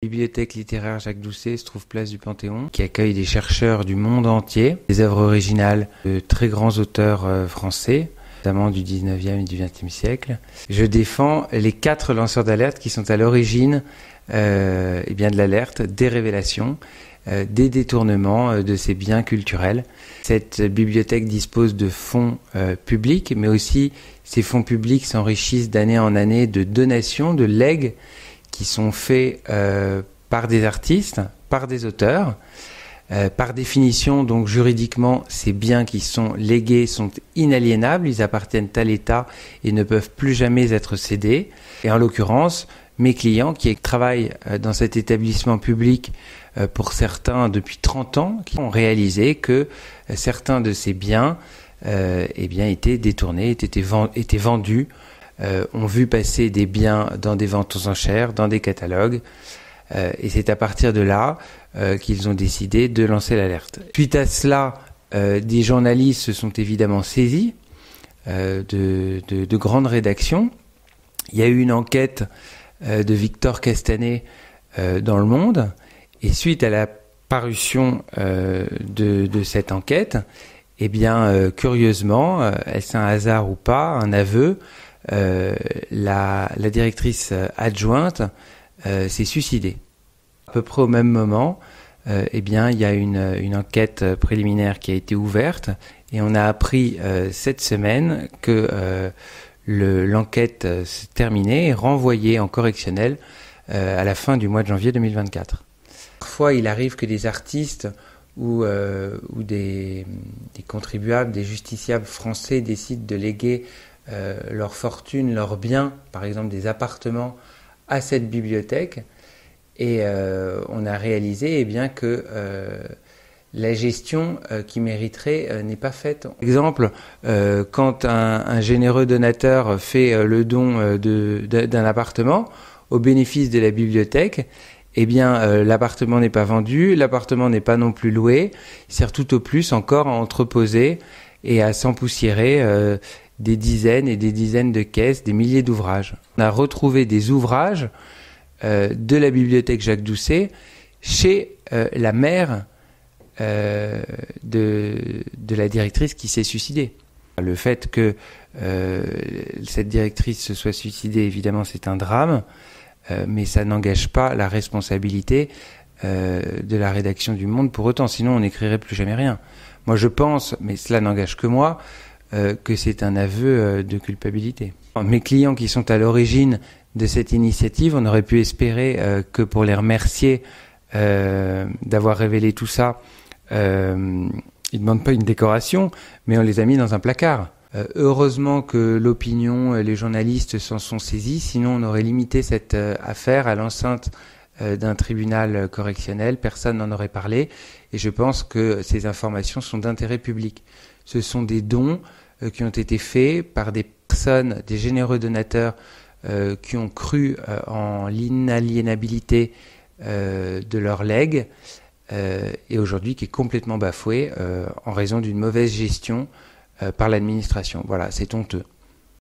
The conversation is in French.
La bibliothèque littéraire Jacques Doucet se trouve place du Panthéon, qui accueille des chercheurs du monde entier, des œuvres originales de très grands auteurs français, notamment du 19e et du 20e siècle. Je défends les 4 lanceurs d'alerte qui sont à l'origine de l'alerte, des révélations, des détournements de ces biens culturels. Cette bibliothèque dispose de fonds publics, mais aussi ces fonds publics s'enrichissent d'année en année de donations, de legs qui sont faits par des artistes, par des auteurs. Par définition, donc juridiquement, ces biens qui sont légués sont inaliénables, ils appartiennent à l'État et ne peuvent plus jamais être cédés. Et en l'occurrence, mes clients qui travaillent dans cet établissement public pour certains depuis 30 ans, qui ont réalisé que certains de ces biens étaient détournés, étaient vendus, ont vu passer des biens dans des ventes aux enchères, dans des catalogues, et c'est à partir de là qu'ils ont décidé de lancer l'alerte. Suite à cela, des journalistes se sont évidemment saisis de grandes rédactions. Il y a eu une enquête de Victor Castanet dans Le Monde, et suite à la parution de cette enquête, curieusement, est-ce un hasard ou pas, un aveu, la directrice adjointe s'est suicidée. À peu près au même moment, il y a une enquête préliminaire qui a été ouverte, et on a appris cette semaine que l'enquête s'est terminée et renvoyée en correctionnel à la fin du mois de janvier 2024. Parfois, il arrive que des artistes ou des contribuables, des justiciables français décident de léguer leur fortune, leurs biens, par exemple des appartements, à cette bibliothèque. Et on a réalisé que la gestion qui mériterait n'est pas faite. Par exemple, quand un généreux donateur fait le don d'un appartement au bénéfice de la bibliothèque, l'appartement n'est pas vendu, l'appartement n'est pas non plus loué, il sert tout au plus encore à entreposer et à s'empoussiérer des dizaines et des dizaines de caisses, des milliers d'ouvrages. On a retrouvé des ouvrages de la bibliothèque Jacques Doucet chez la mère de la directrice qui s'est suicidée. Le fait que cette directrice se soit suicidée, évidemment, c'est un drame, mais ça n'engage pas la responsabilité de la rédaction du Monde pour autant, sinon on n'écrirait plus jamais rien. Moi je pense, mais cela n'engage que moi, que c'est un aveu de culpabilité. Mes clients qui sont à l'origine de cette initiative, on aurait pu espérer que pour les remercier d'avoir révélé tout ça, ils ne demandent pas une décoration, mais on les a mis dans un placard. Heureusement que l'opinion, les journalistes s'en sont saisis, sinon on aurait limité cette affaire à l'enceinte d'un tribunal correctionnel, personne n'en aurait parlé, et je pense que ces informations sont d'intérêt public. Ce sont des dons qui ont été faits par des personnes, des généreux donateurs qui ont cru en l'inaliénabilité de leur legs, et aujourd'hui qui est complètement bafoué en raison d'une mauvaise gestion par l'administration. Voilà, c'est honteux.